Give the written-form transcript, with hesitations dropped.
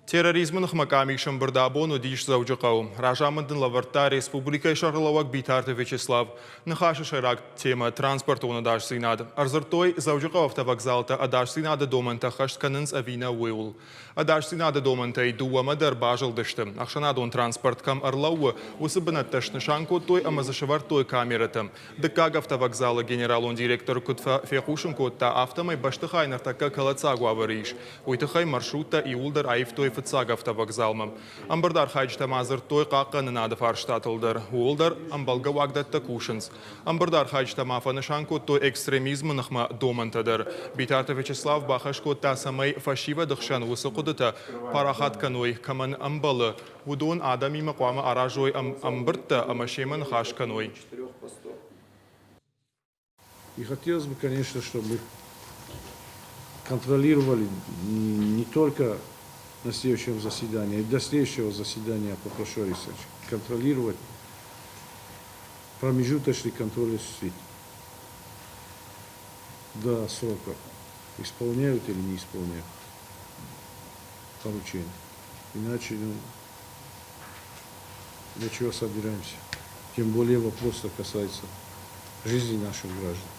Терроризмның хмакамикшым бардабону диш заужақау. Ражамындың лаварта республика шарлауак битарты Вячеслав. Нахаша шайрак тема транспорт онадаш синад. Арзартой заужақау автовокзалта адаш синада доманта хаштканынс авина уэул. Адаш синада доманта и дуамадар бажал дыштым. Ахшанадон транспорт кам арлауа усыбынат ташнышанку той амазашавар той камератам. Дыкаг автовокзала генералон директор Кутфа Фехушенко та автомай баштыхай нартака калацагу авариш. Уйтыхай маршрута и улдар айфтой фыцаг автовокзалмам. Амбардар хайчта мазыр той қаққаны нады фарштатылдар. Улдар амбалга вагдатта кушынс. Амбардар хайчта мафанышанку той экстремизм нахма домантадыр. Битарта Вячеслав бахашко та самай фашива дықшан усы қудыта парахат каной каман амбалы. Удон адами мақуама аражой амбыртта амашеман хаш каной. И хотелось бы, конечно, чтобы контролировали не только на следующем заседании, и до следующего заседания попрошу Александрович контролировать промежуточный контроль осуществить до срока. Исполняют или не исполняют поручение. Иначе, для чего собираемся? Тем более вопрос касается жизни наших граждан.